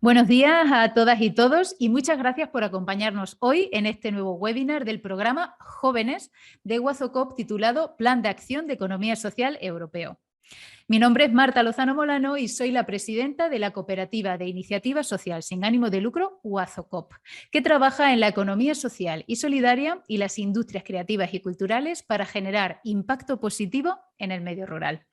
Buenos días a todas y todos y muchas gracias por acompañarnos hoy en este nuevo webinar del programa Jóvenes de Guazocop titulado Plan de Acción de Economía Social Europeo. Mi nombre es Marta Lozano Molano y soy la presidenta de la Cooperativa de Iniciativa Social sin ánimo de lucro Guazocop, que trabaja en la economía social y solidaria y las industrias creativas y culturales para generar impacto positivo en el medio rural.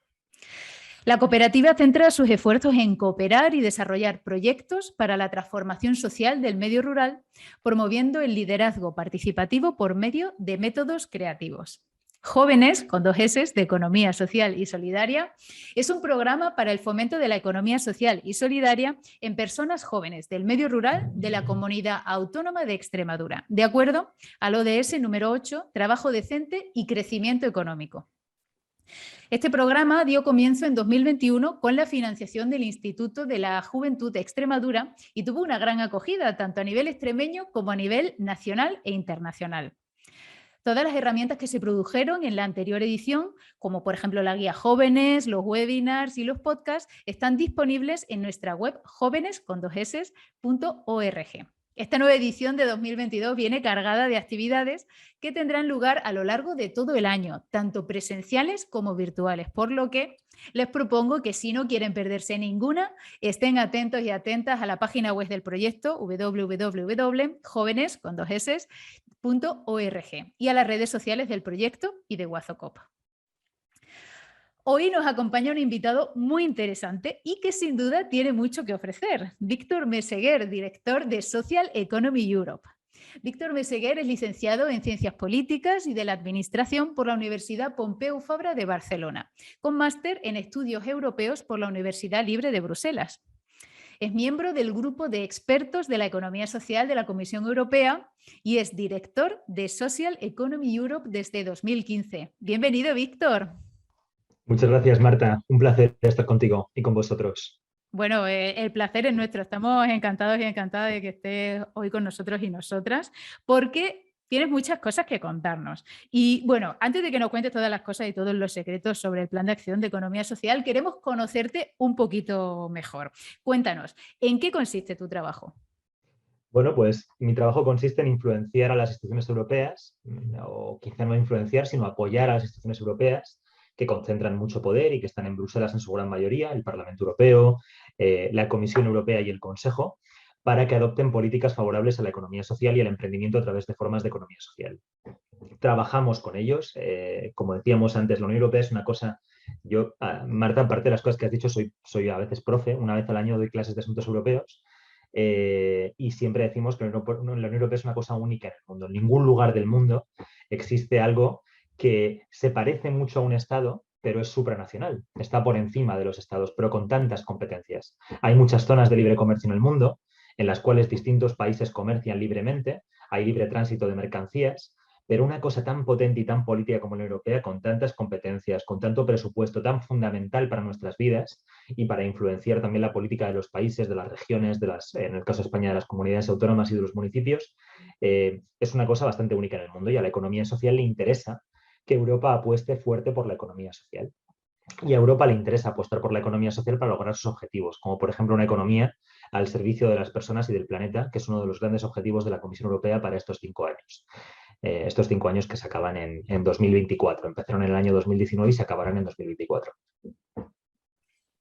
La cooperativa centra sus esfuerzos en cooperar y desarrollar proyectos para la transformación social del medio rural, promoviendo el liderazgo participativo por medio de métodos creativos. Jóvenes, con 2 S, de Economía Social y Solidaria, es un programa para el fomento de la economía social y solidaria en personas jóvenes del medio rural de la Comunidad Autónoma de Extremadura, de acuerdo al ODS número 8, Trabajo decente y crecimiento económico. Este programa dio comienzo en 2021 con la financiación del Instituto de la Juventud de Extremadura y tuvo una gran acogida tanto a nivel extremeño como a nivel nacional e internacional. Todas las herramientas que se produjeron en la anterior edición, como por ejemplo la guía Jóvenes, los webinars y los podcasts, están disponibles en nuestra web jóvenes.org. Esta nueva edición de 2022 viene cargada de actividades que tendrán lugar a lo largo de todo el año, tanto presenciales como virtuales, por lo que les propongo que si no quieren perderse ninguna, estén atentos y atentas a la página web del proyecto www.jóvenes.org y a las redes sociales del proyecto y de Guazocop. Hoy nos acompaña un invitado muy interesante y que sin duda tiene mucho que ofrecer. Víctor Meseguer, director de Social Economy Europe. Víctor Meseguer es licenciado en Ciencias Políticas y de la Administración por la Universidad Pompeu Fabra de Barcelona, con máster en Estudios Europeos por la Universidad Libre de Bruselas. Es miembro del grupo de expertos de la economía social de la Comisión Europea y es director de Social Economy Europe desde 2015. Bienvenido, Víctor. Muchas gracias, Marta. Un placer estar contigo y con vosotros. Bueno, el placer es nuestro. Estamos encantados y encantadas de que estés hoy con nosotros y nosotras, porque tienes muchas cosas que contarnos. Y bueno, antes de que nos cuentes todas las cosas y todos los secretos sobre el Plan de Acción de Economía Social, queremos conocerte un poquito mejor. Cuéntanos, ¿en qué consiste tu trabajo? Bueno, pues mi trabajo consiste en influenciar a las instituciones europeas, o quizá no influenciar, sino apoyar a las instituciones europeas que concentran mucho poder y que están en Bruselas en su gran mayoría, el Parlamento Europeo, la Comisión Europea y el Consejo, para que adopten políticas favorables a la economía social y al emprendimiento a través de formas de economía social. Trabajamos con ellos, como decíamos antes, la Unión Europea es una cosa. Yo, Marta, aparte de las cosas que has dicho, soy a veces profe, una vez al año doy clases de asuntos europeos. Y siempre decimos que la Unión Europea es una cosa única en el mundo. En ningún lugar del mundo existe algo que se parece mucho a un Estado, pero es supranacional. Está por encima de los Estados, pero con tantas competencias. Hay muchas zonas de libre comercio en el mundo en las cuales distintos países comercian libremente, hay libre tránsito de mercancías, pero una cosa tan potente y tan política como la Europea, con tantas competencias, con tanto presupuesto tan fundamental para nuestras vidas y para influenciar también la política de los países, de las regiones, en el caso de España, de las comunidades autónomas y de los municipios, es una cosa bastante única en el mundo y a la economía social le interesa que Europa apueste fuerte por la economía social. Y a Europa le interesa apostar por la economía social para lograr sus objetivos, como por ejemplo una economía al servicio de las personas y del planeta, que es uno de los grandes objetivos de la Comisión Europea para estos 5 años. Estos 5 años que se acaban en 2024. Empezaron en el año 2019 y se acabarán en 2024.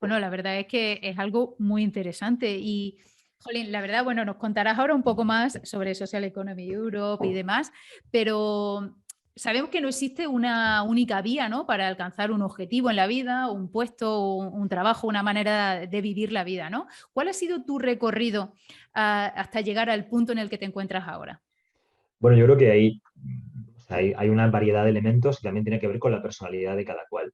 Bueno, la verdad es que es algo muy interesante y, jolín, la verdad, bueno, nos contarás ahora un poco más sobre Social Economy Europe y demás, pero sabemos que no existe una única vía, ¿no?, para alcanzar un objetivo en la vida, un puesto, un trabajo, una manera de vivir la vida, ¿no? ¿Cuál ha sido tu recorrido hasta llegar al punto en el que te encuentras ahora? Bueno, yo creo que hay una variedad de elementos y también tiene que ver con la personalidad de cada cual.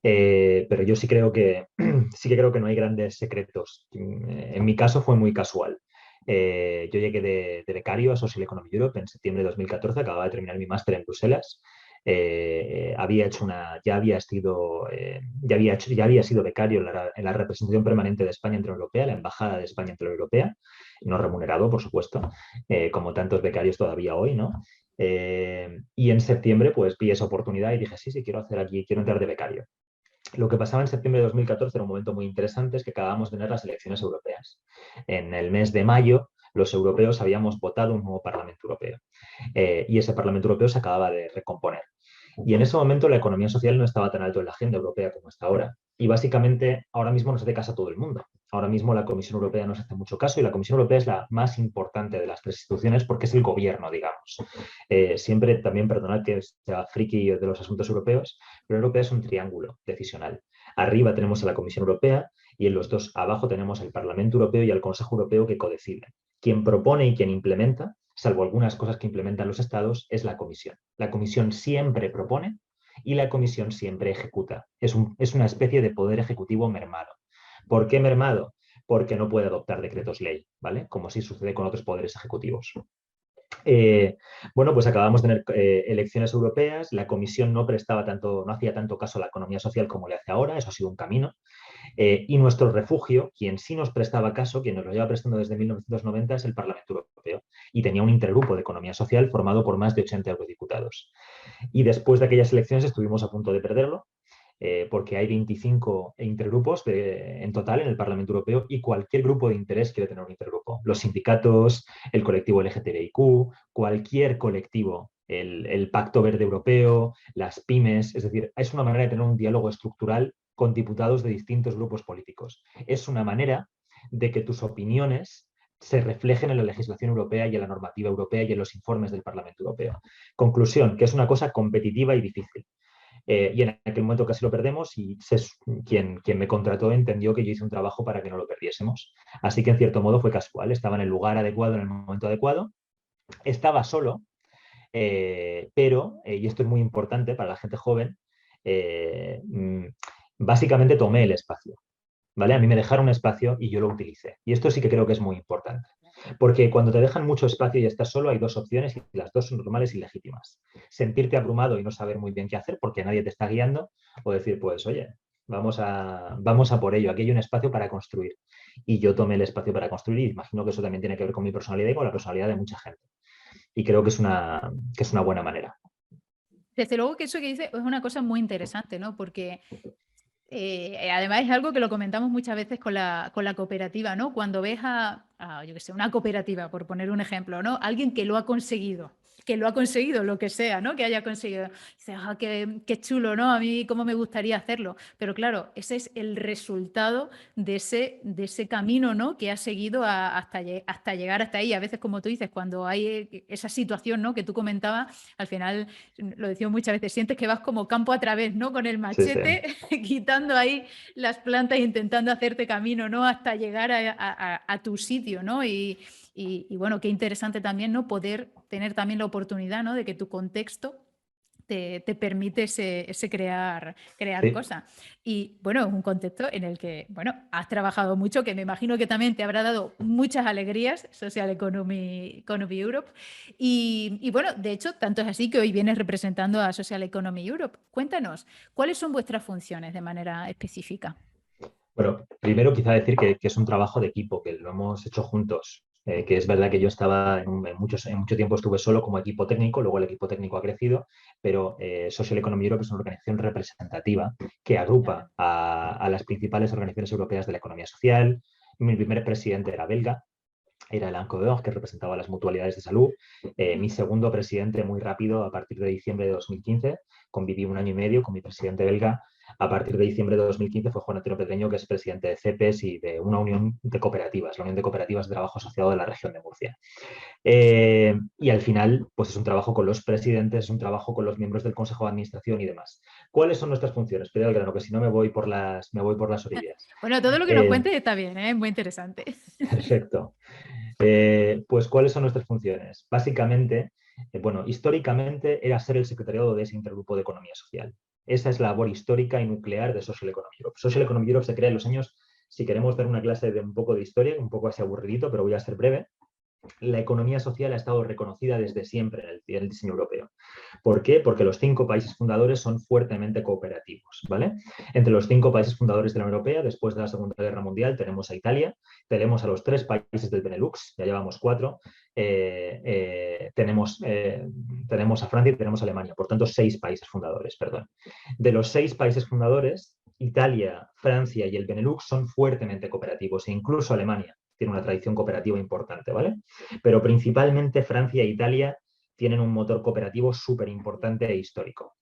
Pero yo sí creo que, sí que creo que no hay grandes secretos. En mi caso fue muy casual. Yo llegué de becario a Social Economy Europe en septiembre de 2014, acababa de terminar mi máster en Bruselas. Había hecho ya había sido becario en la representación permanente de España entre la Europea, la Embajada de España entre la Europea, no remunerado, por supuesto, como tantos becarios todavía hoy, ¿no? Y en septiembre pues vi esa oportunidad y dije, sí, quiero hacer aquí, quiero entrar de becario. Lo que pasaba en septiembre de 2014 era un momento muy interesante, es que acabábamos de tener las elecciones europeas. En el mes de mayo, los europeos habíamos votado un nuevo Parlamento Europeo y ese Parlamento Europeo se acababa de recomponer. Y en ese momento la economía social no estaba tan alto en la agenda europea como está ahora. Y básicamente ahora mismo nos hace caso a todo el mundo. Ahora mismo la Comisión Europea nos hace mucho caso y la Comisión Europea es la más importante de las tres instituciones porque es el gobierno, digamos. Siempre también, perdonad que sea friki de los asuntos europeos, pero Europea es un triángulo decisional. Arriba tenemos a la Comisión Europea y en los dos abajo tenemos al Parlamento Europeo y al Consejo Europeo que codeciden. Quien propone y quien implementa, salvo algunas cosas que implementan los estados, es la Comisión. La Comisión siempre propone y la Comisión siempre ejecuta. Es una especie de poder ejecutivo mermado. ¿Por qué mermado? Porque no puede adoptar decretos ley, ¿vale? Como sí sucede con otros poderes ejecutivos. Bueno, pues acabamos de tener elecciones europeas, la Comisión no hacía tanto caso a la economía social como le hace ahora, eso ha sido un camino. Y nuestro refugio, quien sí nos prestaba caso, quien nos lo lleva prestando desde 1990, es el Parlamento Europeo. Y tenía un intergrupo de economía social formado por más de 80 eurodiputados. Y después de aquellas elecciones estuvimos a punto de perderlo, porque hay 25 intergrupos en total en el Parlamento Europeo y cualquier grupo de interés quiere tener un intergrupo. Los sindicatos, el colectivo LGTBIQ, cualquier colectivo, el Pacto Verde Europeo, las pymes, es decir, es una manera de tener un diálogo estructural con diputados de distintos grupos políticos. Es una manera de que tus opiniones se reflejen en la legislación europea y en la normativa europea y en los informes del Parlamento Europeo. Conclusión, que es una cosa competitiva y difícil. Y en aquel momento casi lo perdemos y quien me contrató entendió que yo hice un trabajo para que no lo perdiésemos. Así que en cierto modo fue casual, estaba en el lugar adecuado, en el momento adecuado, estaba solo, pero, y esto es muy importante para la gente joven, básicamente tomé el espacio. ¿Vale? A mí me dejaron un espacio y yo lo utilicé. Y esto sí que creo que es muy importante. Porque cuando te dejan mucho espacio y estás solo, hay dos opciones y las dos son normales y legítimas. Sentirte abrumado y no saber muy bien qué hacer porque nadie te está guiando, o decir, pues, oye, vamos a por ello. Aquí hay un espacio para construir. Y yo tomé el espacio para construir y imagino que eso también tiene que ver con mi personalidad y con la personalidad de mucha gente. Y creo que es una buena manera. Desde luego que eso que dice es una cosa muy interesante, ¿no? Porque además es algo que lo comentamos muchas veces con la cooperativa, ¿no? Cuando ves yo qué sé, una cooperativa, por poner un ejemplo, ¿no? Alguien que lo ha conseguido, lo que sea, ¿no? Que haya conseguido. Dices, qué chulo, ¿no? A mí cómo me gustaría hacerlo. Pero claro, ese es el resultado de ese camino, ¿no? Que has seguido hasta llegar hasta ahí. A veces, como tú dices, cuando hay esa situación, ¿no? Que tú comentabas, al final, lo decimos muchas veces, sientes que vas como campo a través, ¿no? Con el machete, sí, sí. Quitando ahí las plantas e intentando hacerte camino, ¿no? Hasta llegar a tu sitio, ¿no? Y bueno, qué interesante también, ¿no? Poder tener también la oportunidad, ¿no? De que tu contexto te permite ese crear sí. Cosas. Y bueno, es un contexto en el que, bueno, has trabajado mucho, que me imagino que también te habrá dado muchas alegrías, Social Economy Europe. Y bueno, de hecho, tanto es así que hoy vienes representando a Social Economy Europe. Cuéntanos, ¿cuáles son vuestras funciones de manera específica? Bueno, primero quizá decir que es un trabajo de equipo, que lo hemos hecho juntos. Que es verdad que yo estaba en mucho tiempo estuve solo como equipo técnico, luego el equipo técnico ha crecido, pero Social Economy Europe es una organización representativa que agrupa a las principales organizaciones europeas de la economía social. Mi primer presidente era belga, era Alain Codor, que representaba las mutualidades de salud. Mi segundo presidente, muy rápido, a partir de diciembre de 2015, conviví 1 año y medio con mi presidente belga. A partir de diciembre de 2015 fue Juan Antonio Pedreño, que es presidente de CEPES y de una unión de cooperativas, la Unión de Cooperativas de Trabajo Asociado de la región de Murcia. Y al final, pues es un trabajo con los presidentes, es un trabajo con los miembros del Consejo de Administración y demás. ¿Cuáles son nuestras funciones? Pero al grano, que si no me voy por las orillas. Bueno, todo lo que nos cuentes está bien, ¿eh? Muy interesante. Perfecto. Pues, ¿cuáles son nuestras funciones? Básicamente, bueno, históricamente era ser el secretariado de ese intergrupo de economía social. Esa es la labor histórica y nuclear de Social Economy Europe. Social Economy Europe se crea en los años, si queremos dar una clase de un poco de historia, un poco así aburridito, pero voy a ser breve. La economía social ha estado reconocida desde siempre en el diseño europeo. ¿Por qué? Porque los 5 países fundadores son fuertemente cooperativos, ¿vale? Entre los 5 países fundadores de la Unión Europea, después de la Segunda Guerra Mundial, tenemos a Italia, tenemos a los 3 países del Benelux, ya llevamos 4, tenemos a Francia y tenemos a Alemania, por tanto 6 países fundadores, perdón. De los 6 países fundadores, Italia, Francia y el Benelux son fuertemente cooperativos e incluso Alemania tiene una tradición cooperativa importante, ¿vale? Pero principalmente Francia e Italia tienen un motor cooperativo súper importante e histórico.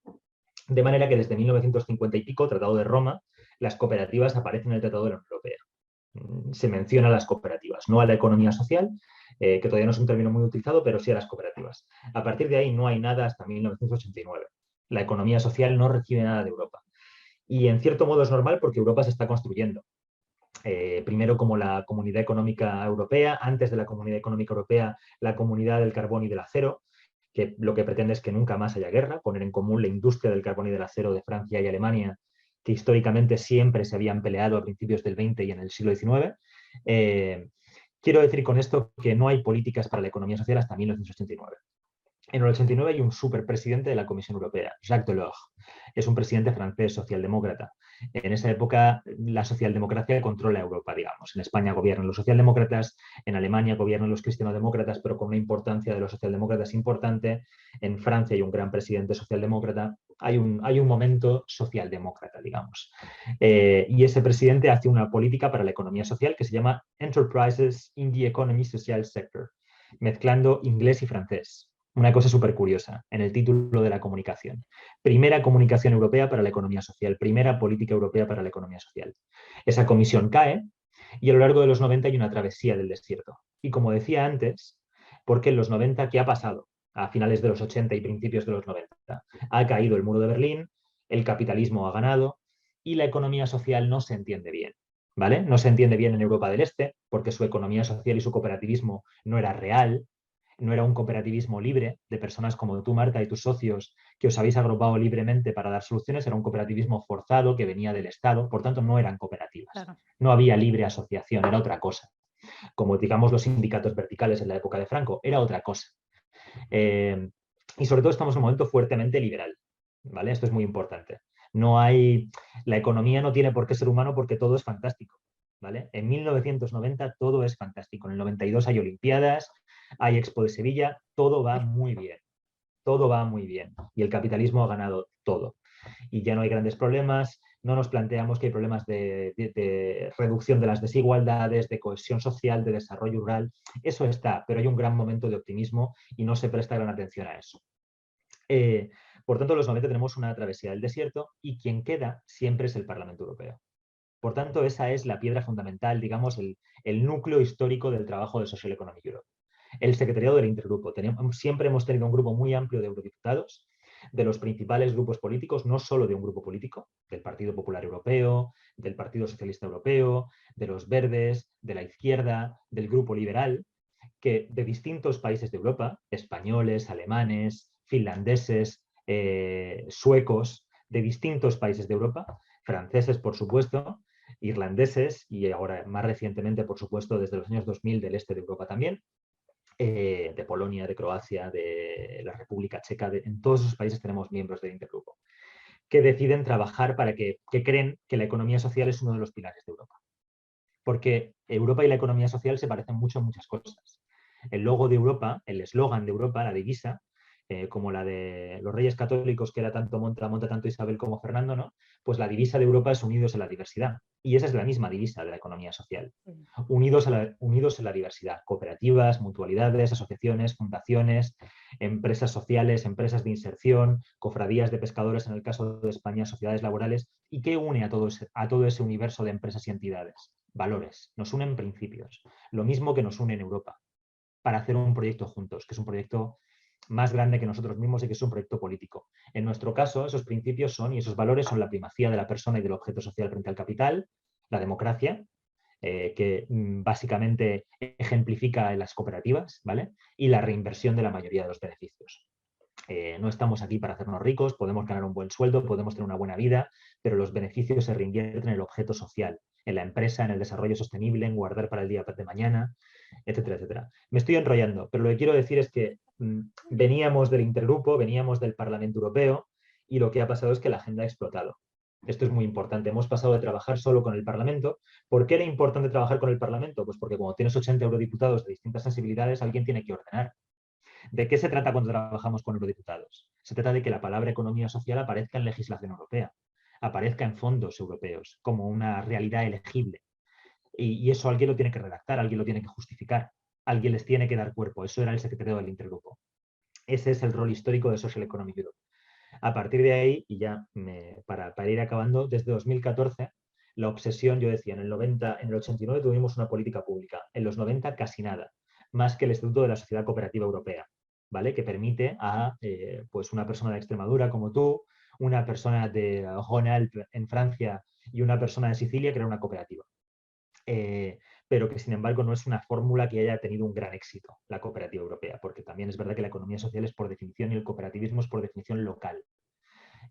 De manera que desde 1950 y pico, Tratado de Roma, las cooperativas aparecen en el Tratado de la Unión Europea. Se menciona a las cooperativas, no a la economía social, que todavía no es un término muy utilizado, pero sí a las cooperativas. A partir de ahí no hay nada hasta 1989. La economía social no recibe nada de Europa. Y en cierto modo es normal porque Europa se está construyendo. Primero como la Comunidad Económica Europea, antes de la Comunidad Económica Europea, la Comunidad del Carbón y del Acero, que lo que pretende es que nunca más haya guerra, poner en común la industria del carbón y del acero de Francia y Alemania, que históricamente siempre se habían peleado a principios del XX y en el siglo XIX. Quiero decir con esto que no hay políticas para la economía social hasta 1989. En el 89 hay un superpresidente de la Comisión Europea, Jacques Delors. Es un presidente francés socialdemócrata. En esa época la socialdemocracia controla Europa, digamos. En España gobiernan los socialdemócratas, en Alemania gobiernan los cristianodemócratas, pero con una importancia de los socialdemócratas importante. En Francia hay un gran presidente socialdemócrata. Hay un momento socialdemócrata, digamos. Y ese presidente hace una política para la economía social que se llama Enterprises in the Economy Social Sector, mezclando inglés y francés. Una cosa súper curiosa en el título de la comunicación. Primera comunicación europea para la economía social, primera política europea para la economía social. Esa comisión cae y a lo largo de los 90 hay una travesía del desierto. Y como decía antes, porque en los 90, ¿qué ha pasado? A finales de los 80 y principios de los 90. Ha caído el muro de Berlín, el capitalismo ha ganado y la economía social no se entiende bien. ¿Vale? No se entiende bien en Europa del Este porque su economía social y su cooperativismo no era real, no era un cooperativismo libre de personas como tú, Marta, y tus socios que os habéis agrupado libremente para dar soluciones, era un cooperativismo forzado que venía del Estado, por tanto no eran cooperativas. Claro. No había libre asociación, era otra cosa. Como digamos los sindicatos verticales en la época de Franco, era otra cosa. Y sobre todo estamos en un momento fuertemente liberal, ¿vale? Esto es muy importante. La economía no tiene por qué ser humano porque todo es fantástico, ¿vale? En 1990 todo es fantástico. En el 92 hay Olimpiadas, hay Expo de Sevilla, todo va muy bien. Todo va muy bien. Y el capitalismo ha ganado todo. Y ya no hay grandes problemas, no nos planteamos que hay problemas de reducción de las desigualdades, de cohesión social, de desarrollo rural. Eso está, pero hay un gran momento de optimismo y no se presta gran atención a eso. Por tanto, en los 90 tenemos una travesía del desierto y quien queda siempre es el Parlamento Europeo. Por tanto, esa es la piedra fundamental, digamos, el núcleo histórico del trabajo del Social Economic Europe. El secretariado del intergrupo. Siempre hemos tenido un grupo muy amplio de eurodiputados, de los principales grupos políticos, no solo de un grupo político, del Partido Popular Europeo, del Partido Socialista Europeo, de los Verdes, de la izquierda, del Grupo Liberal, que de distintos países de Europa, españoles, alemanes, finlandeses, suecos, de distintos países de Europa, franceses, por supuesto, irlandeses y ahora más recientemente, por supuesto, desde los años 2000 del este de Europa también, de Polonia, de Croacia, de la República Checa, en todos esos países tenemos miembros del intergrupo, que deciden trabajar para que creen que la economía social es uno de los pilares de Europa. Porque Europa y la economía social se parecen mucho en muchas cosas. El logo de Europa, el eslogan de Europa, la divisa, como la de los Reyes Católicos, que era tanto monta tanto Isabel como Fernando, ¿no? Pues la divisa de Europa es unidos en la diversidad. Y esa es la misma divisa de la economía social. Unidos en la diversidad. Cooperativas, mutualidades, asociaciones, fundaciones, empresas sociales, empresas de inserción, cofradías de pescadores en el caso de España, sociedades laborales. ¿Y qué une a todo ese universo de empresas y entidades? Valores. Nos unen principios. Lo mismo que nos une en Europa para hacer un proyecto juntos, que es un proyecto más grande que nosotros mismos y que es un proyecto político. En nuestro caso, esos principios son y esos valores son la primacía de la persona y del objeto social frente al capital, la democracia, que básicamente ejemplifica en las cooperativas, ¿vale? Y la reinversión de la mayoría de los beneficios. No estamos aquí para hacernos ricos, podemos ganar un buen sueldo, podemos tener una buena vida, pero los beneficios se reinvierten en el objeto social, en la empresa, en el desarrollo sostenible, en guardar para el día de mañana, etcétera, etcétera. Me estoy enrollando, pero lo que quiero decir es que veníamos del intergrupo, veníamos del Parlamento Europeo y lo que ha pasado es que la agenda ha explotado. Esto es muy importante. Hemos pasado de trabajar solo con el Parlamento. ¿Por qué era importante trabajar con el Parlamento? Pues porque cuando tienes 80 eurodiputados de distintas sensibilidades, alguien tiene que ordenar. ¿De qué se trata cuando trabajamos con eurodiputados? Se trata de que la palabra economía social aparezca en legislación europea. aparezca en fondos europeos como una realidad elegible. Y eso alguien lo tiene que redactar, alguien lo tiene que justificar, alguien les tiene que dar cuerpo. Eso era el secretario del Intergrupo. Ese es el rol histórico de Social Economic Europe. A partir de ahí, y ya para ir acabando, desde 2014, la obsesión, yo decía, en el 89 tuvimos una política pública, en los 90 casi nada, más que el Estatuto de la Sociedad Cooperativa Europea, ¿vale? Que permite a pues una persona de Extremadura como tú, una persona de Rhône-Alpes en Francia y una persona de Sicilia crear una cooperativa. Pero que sin embargo no es una fórmula que haya tenido un gran éxito, la cooperativa europea, porque también es verdad que la economía social es por definición y el cooperativismo es por definición local.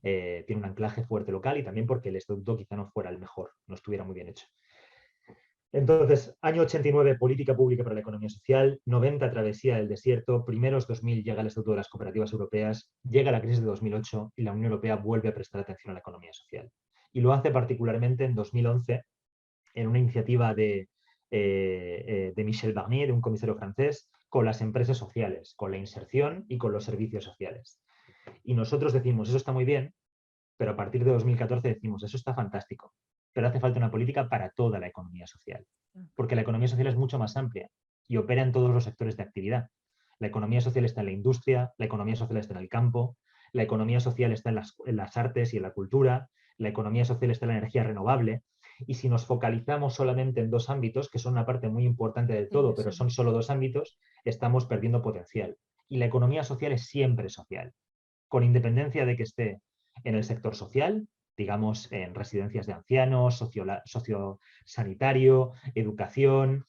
Tiene un anclaje fuerte local y también porque el estatuto quizá no fuera el mejor, no estuviera muy bien hecho. Entonces, año 89, política pública para la economía social, 90, travesía del desierto, primeros 2000 llega el Estatuto de las Cooperativas Europeas, llega la crisis de 2008 y la Unión Europea vuelve a prestar atención a la economía social. Y lo hace particularmente en 2011, en una iniciativa de Michel Barnier, de un comisario francés, con las empresas sociales, con la inserción y con los servicios sociales. Y nosotros decimos, eso está muy bien, pero a partir de 2014 decimos, eso está fantástico, pero hace falta una política para toda la economía social, porque la economía social es mucho más amplia y opera en todos los sectores de actividad. La economía social está en la industria, la economía social está en el campo, la economía social está en las artes y en la cultura, la economía social está en la energía renovable, y si nos focalizamos solamente en dos ámbitos, que son una parte muy importante del todo, pero son solo dos ámbitos, estamos perdiendo potencial. Y la economía social es siempre social, con independencia de que esté en el sector social, digamos en residencias de ancianos, sociosanitario, educación,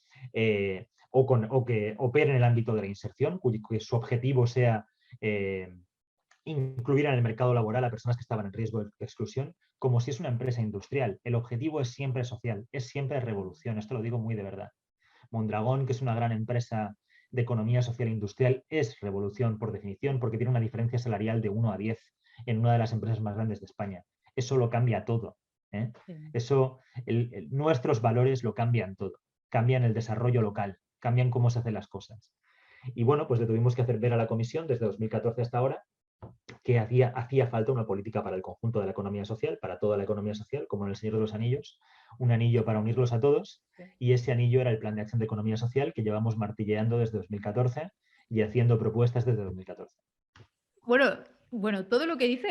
o que opere en el ámbito de la inserción, que su objetivo sea incluir en el mercado laboral a personas que estaban en riesgo de exclusión, como si es una empresa industrial. El objetivo es siempre social, es siempre revolución. Esto lo digo muy de verdad. Mondragón, que es una gran empresa de economía social e industrial, es revolución por definición, porque tiene una diferencia salarial de 1 a 10 en una de las empresas más grandes de España. Eso lo cambia todo. Eso, nuestros valores lo cambian todo. Cambian el desarrollo local, cambian cómo se hacen las cosas. Y bueno, pues le tuvimos que hacer ver a la Comisión desde 2014 hasta ahora que hacía falta una política para el conjunto de la economía social, para toda la economía social, como en El Señor de los Anillos, un anillo para unirlos a todos, y ese anillo era el Plan de Acción de Economía Social que llevamos martilleando desde 2014 y haciendo propuestas desde 2014. Bueno, todo lo que dice,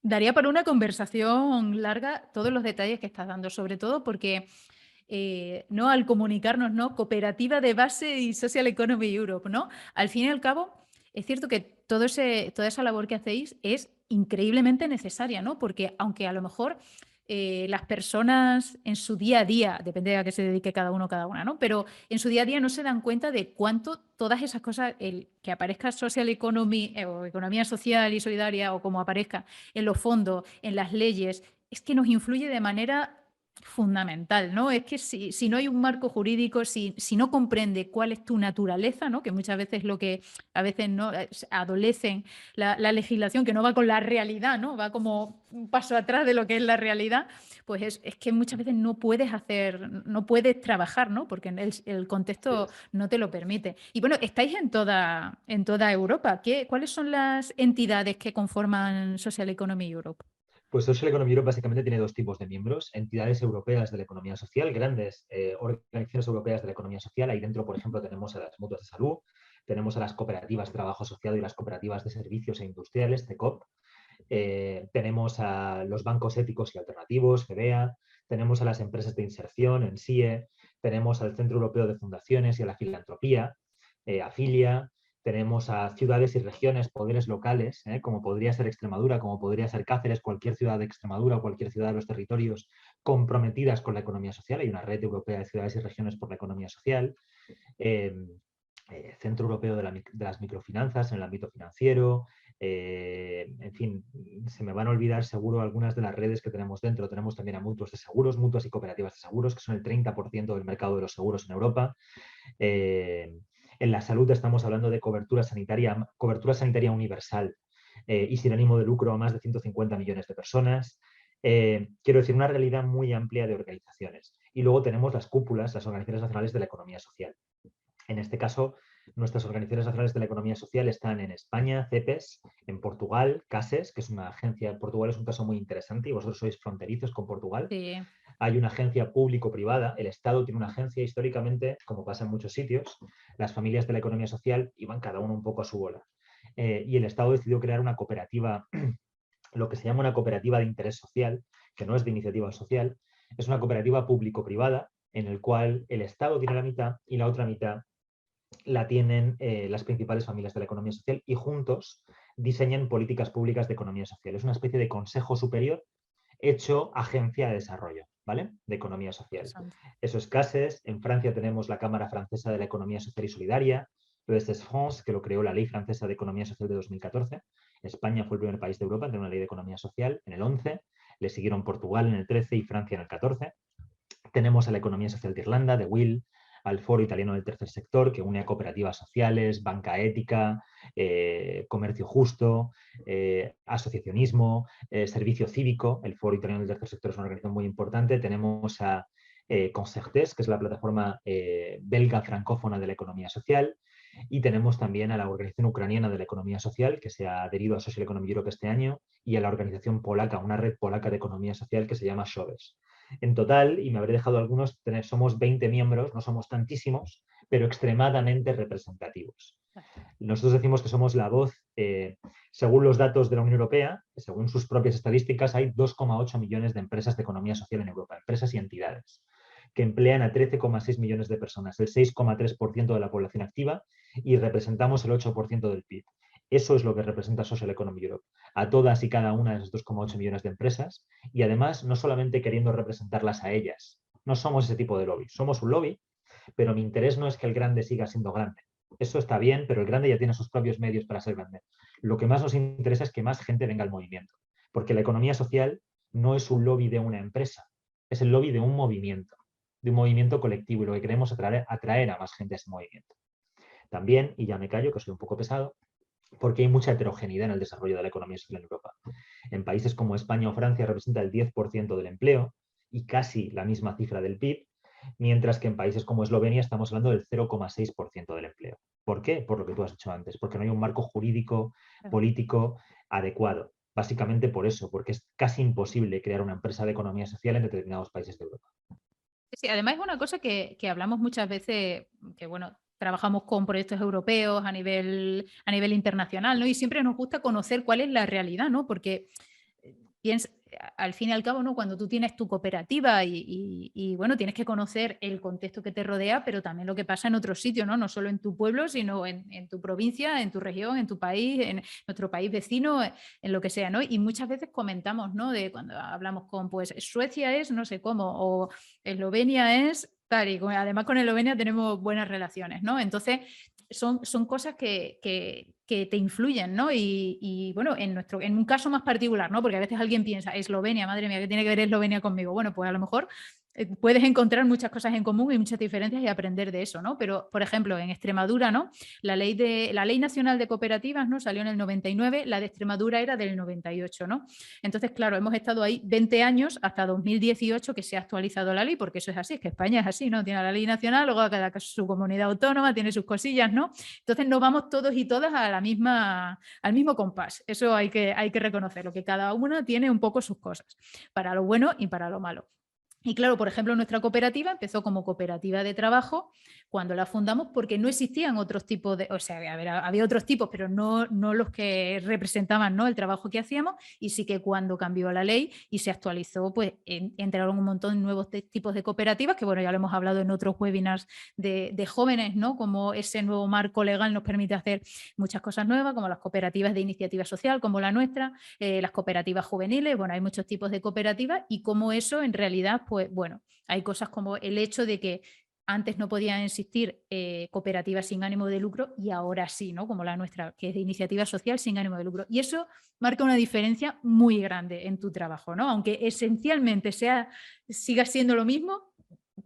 daría para una conversación larga todos los detalles que estás dando, sobre todo porque ¿no? Al comunicarnos, ¿no? Cooperativa de base y Social Economy Europe, ¿no? Al fin y al cabo, es cierto que toda esa labor que hacéis es increíblemente necesaria, ¿no? Porque aunque a lo mejor las personas en su día a día, depende de a qué se dedique cada una, ¿no? Pero en su día a día no se dan cuenta de cuánto todas esas cosas, que aparezca Social Economy o economía social y solidaria o como aparezca en los fondos, en las leyes, es que nos influye de manera fundamental, ¿no? Es que si no hay un marco jurídico, si no comprende cuál es tu naturaleza, ¿no? Que muchas veces lo que a veces no adolecen la legislación que no va con la realidad, ¿no? Va como un paso atrás de lo que es la realidad, pues es que muchas veces no puedes trabajar, ¿no? Porque el contexto no te lo permite. Y bueno, estáis en toda Europa. ¿Cuáles son las entidades que conforman Social Economy Europe? Pues Social Economy Europe básicamente tiene dos tipos de miembros: entidades europeas de la economía social, grandes organizaciones europeas de la economía social. Ahí dentro, por ejemplo, tenemos a las mutuas de salud, tenemos a las cooperativas de trabajo asociado y las cooperativas de servicios e industriales, CECOP. Tenemos a los bancos éticos y alternativos, FEDEA, tenemos a las empresas de inserción, ENSIE, tenemos al Centro Europeo de Fundaciones y a la Filantropía, AFILIA, tenemos a ciudades y regiones, poderes locales, como podría ser Extremadura, como podría ser Cáceres, cualquier ciudad de Extremadura o cualquier ciudad de los territorios comprometidas con la economía social. Hay una red europea de ciudades y regiones por la economía social. Centro Europeo de las Microfinanzas en el ámbito financiero. En fin, se me van a olvidar seguro algunas de las redes que tenemos dentro. Tenemos también a mutuos de seguros, mutuas y cooperativas de seguros, que son el 30% del mercado de los seguros en Europa. En la salud estamos hablando de cobertura sanitaria universal y sin ánimo de lucro a más de 150 millones de personas. Quiero decir, una realidad muy amplia de organizaciones. Y luego tenemos las cúpulas, las organizaciones nacionales de la economía social. En este caso, Nuestras organizaciones nacionales de la economía social están en España, CEPES, en Portugal, CASES, que es una agencia. Portugal es un caso muy interesante y vosotros sois fronterizos con Portugal. Sí. Hay una agencia público-privada, el Estado tiene una agencia. Históricamente, como pasa en muchos sitios, las familias de la economía social iban cada uno un poco a su bola. Y el Estado decidió crear una cooperativa, lo que se llama una cooperativa de interés social, que no es de iniciativa social, es una cooperativa público-privada en el cual el Estado tiene la mitad y la otra mitad la tienen las principales familias de la economía social y juntos diseñan políticas públicas de economía social. Es una especie de consejo superior hecho agencia de desarrollo, ¿vale? De economía social. Eso es CASES. En Francia tenemos la Cámara Francesa de la Economía Social y Solidaria, l'ESS France, que lo creó la Ley Francesa de Economía Social de 2014. España fue el primer país de Europa en tener una ley de economía social en el 11, le siguieron Portugal en el 13 y Francia en el 14. Tenemos a la Economía Social de Irlanda, de Will, al Foro Italiano del Tercer Sector, que une a cooperativas sociales, banca ética, comercio justo, asociacionismo, servicio cívico. El Foro Italiano del Tercer Sector es una organización muy importante. Tenemos a Concertés, que es la plataforma belga francófona de la economía social. Y tenemos también a la Organización Ucraniana de la Economía Social, que se ha adherido a Social Economy Europe este año, y a la organización polaca, una red polaca de economía social que se llama SOBES. En total, y me habré dejado algunos, somos 20 miembros, no somos tantísimos, pero extremadamente representativos. Nosotros decimos que somos la voz, según los datos de la Unión Europea, según sus propias estadísticas, hay 2,8 millones de empresas de economía social en Europa, empresas y entidades, que emplean a 13,6 millones de personas, el 6,3% de la población activa, y representamos el 8% del PIB. Eso es lo que representa Social Economy Europe, a todas y cada una de esos 2,8 millones de empresas, y además no solamente queriendo representarlas a ellas. No somos ese tipo de lobby, somos un lobby, pero mi interés no es que el grande siga siendo grande. Eso está bien, pero el grande ya tiene sus propios medios para ser grande. Lo que más nos interesa es que más gente venga al movimiento, porque la economía social no es un lobby de una empresa, es el lobby de un movimiento colectivo, y lo que queremos es atraer a más gente a ese movimiento. También, y ya me callo, que soy un poco pesado, porque hay mucha heterogeneidad en el desarrollo de la economía social en Europa. En países como España o Francia representa el 10% del empleo y casi la misma cifra del PIB, mientras que en países como Eslovenia estamos hablando del 0,6% del empleo. ¿Por qué? Por lo que tú has dicho antes, porque no hay un marco jurídico, político adecuado. Básicamente por eso, porque es casi imposible crear una empresa de economía social en determinados países de Europa. Sí, además es una cosa que hablamos muchas veces, que bueno, trabajamos con proyectos europeos a nivel internacional, ¿no? Y siempre nos gusta conocer cuál es la realidad, ¿no? Porque al fin y al cabo, ¿no? Cuando tú tienes tu cooperativa y, bueno, tienes que conocer el contexto que te rodea, pero también lo que pasa en otros sitios, ¿no? No solo en tu pueblo, sino en tu provincia, en tu región, en tu país, en nuestro país vecino, en lo que sea, ¿no? Y muchas veces comentamos, ¿no? De cuando hablamos con, pues, Suecia es no sé cómo, o Eslovenia es tal, y además con Eslovenia tenemos buenas relaciones, ¿no? Entonces, son cosas que te influyen, ¿no? Y bueno, en un caso más particular, ¿no? Porque a veces alguien piensa, Eslovenia, madre mía, ¿qué tiene que ver Eslovenia conmigo? Bueno, pues a lo mejor puedes encontrar muchas cosas en común y muchas diferencias y aprender de eso, ¿no? Pero, por ejemplo, en Extremadura, ¿no? La ley nacional de cooperativas, ¿no? Salió en el 99, la de Extremadura era del 98, ¿no? Entonces, claro, hemos estado ahí 20 años hasta 2018 que se ha actualizado la ley, porque eso es así, es que España es así, ¿no? Tiene la ley nacional, luego cada su comunidad autónoma tiene sus cosillas, ¿no? Entonces no vamos todos y todas al mismo compás. Eso hay que reconocerlo, que cada una tiene un poco sus cosas, para lo bueno y para lo malo. Y claro, por ejemplo, nuestra cooperativa empezó como cooperativa de trabajo cuando la fundamos porque no existían otros tipos de, o sea, había otros tipos, pero no los que representaban, ¿no? El trabajo que hacíamos, y sí que cuando cambió la ley y se actualizó, pues entraron un montón de nuevos tipos de cooperativas, que bueno, ya lo hemos hablado en otros webinars de jóvenes, ¿no? Como ese nuevo marco legal nos permite hacer muchas cosas nuevas, como las cooperativas de iniciativa social, como la nuestra, las cooperativas juveniles, bueno, hay muchos tipos de cooperativas, y cómo eso en realidad, pues bueno, hay cosas como el hecho de que antes no podían existir cooperativas sin ánimo de lucro y ahora sí, ¿no? Como la nuestra, que es de iniciativa social sin ánimo de lucro. Y eso marca una diferencia muy grande en tu trabajo, ¿no? Aunque esencialmente siga siendo lo mismo,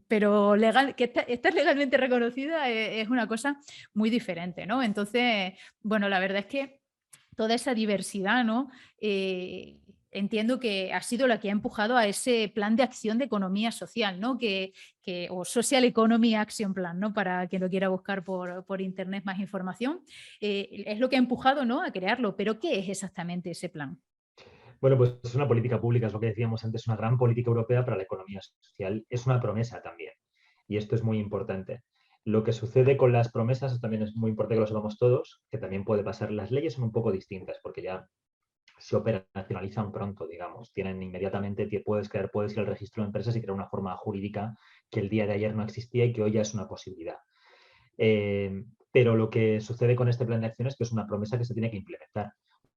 pero que estás legalmente reconocida es una cosa muy diferente, ¿no? Entonces, bueno, la verdad es que toda esa diversidad, ¿no? entiendo que ha sido la que ha empujado a ese plan de acción de economía social, ¿no? O Social Economy Action Plan, ¿no? Para quien lo quiera buscar por internet más información. Es lo que ha empujado, ¿no? A crearlo. Pero ¿qué es exactamente ese plan? Bueno, pues es una política pública, es lo que decíamos antes, una gran política europea para la economía social. Es una promesa también, y esto es muy importante. Lo que sucede con las promesas también es muy importante que lo sepamos todos, que también puede pasar. Las leyes son un poco distintas porque ya se operacionalizan pronto, digamos. Tienen inmediatamente, puedes ir al registro de empresas y crear una forma jurídica que el día de ayer no existía y que hoy ya es una posibilidad. Pero lo que sucede con este plan de acción es que es una promesa que se tiene que implementar.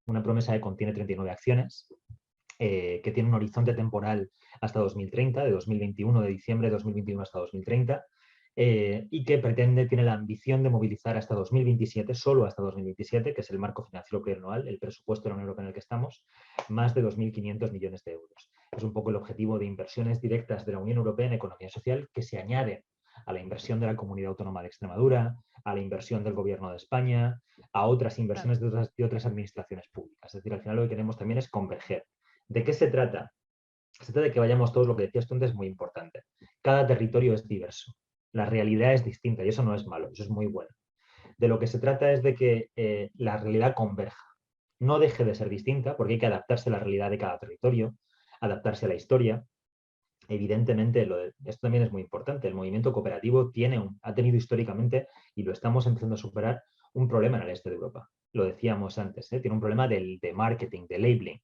Una promesa que contiene 39 acciones, que tiene un horizonte temporal hasta 2030, de 2021, de diciembre de 2021 hasta 2030, y que tiene la ambición de movilizar hasta 2027, solo hasta 2027, que es el marco financiero plurianual, el presupuesto de la Unión Europea en el que estamos, más de 2.500 millones de euros. Es un poco el objetivo de inversiones directas de la Unión Europea en economía social que se añaden a la inversión de la Comunidad Autónoma de Extremadura, a la inversión del Gobierno de España, a otras inversiones de otras administraciones públicas. Es decir, al final lo que queremos también es converger. ¿De qué se trata? Se trata de que vayamos todos, lo que decías tú antes es muy importante. Cada territorio es diverso, la realidad es distinta y eso no es malo, eso es muy bueno. De lo que se trata es de que la realidad converja, no deje de ser distinta, porque hay que adaptarse a la realidad de cada territorio, adaptarse a la historia. Evidentemente, esto también es muy importante, el movimiento cooperativo ha tenido históricamente, y lo estamos empezando a superar, un problema en el este de Europa. Lo decíamos antes, tiene un problema de marketing, de labeling.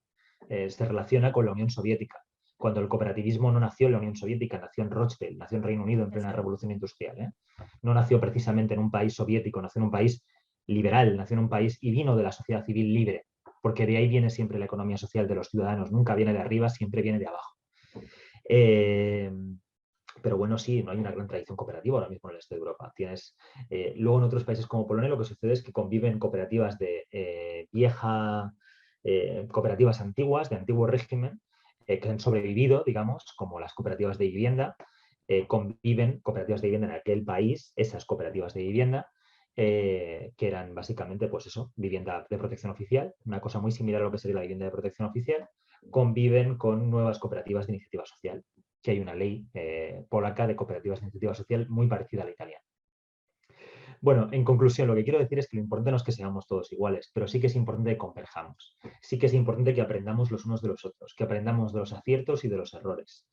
Se relaciona con la Unión Soviética. Cuando el cooperativismo no nació en la Unión Soviética, nació en Rochdale, nació en Reino Unido en plena revolución industrial. No nació precisamente en un país soviético, nació en un país liberal, nació en un país y vino de la sociedad civil libre, porque de ahí viene siempre la economía social de los ciudadanos, nunca viene de arriba, siempre viene de abajo. Pero bueno, sí, no hay una gran tradición cooperativa ahora mismo en el este de Europa. Luego en otros países como Polonia lo que sucede es que conviven cooperativas de cooperativas antiguas, de antiguo régimen, que han sobrevivido, digamos, como las cooperativas de vivienda. Conviven cooperativas de vivienda en aquel país, esas cooperativas de vivienda, que eran básicamente, pues eso, vivienda de protección oficial, una cosa muy similar a lo que sería la vivienda de protección oficial, conviven con nuevas cooperativas de iniciativa social, que hay una ley polaca de cooperativas de iniciativa social muy parecida a la italiana. Bueno, en conclusión, lo que quiero decir es que lo importante no es que seamos todos iguales, pero sí que es importante que converjamos. Sí que es importante que aprendamos los unos de los otros, que aprendamos de los aciertos y de los errores.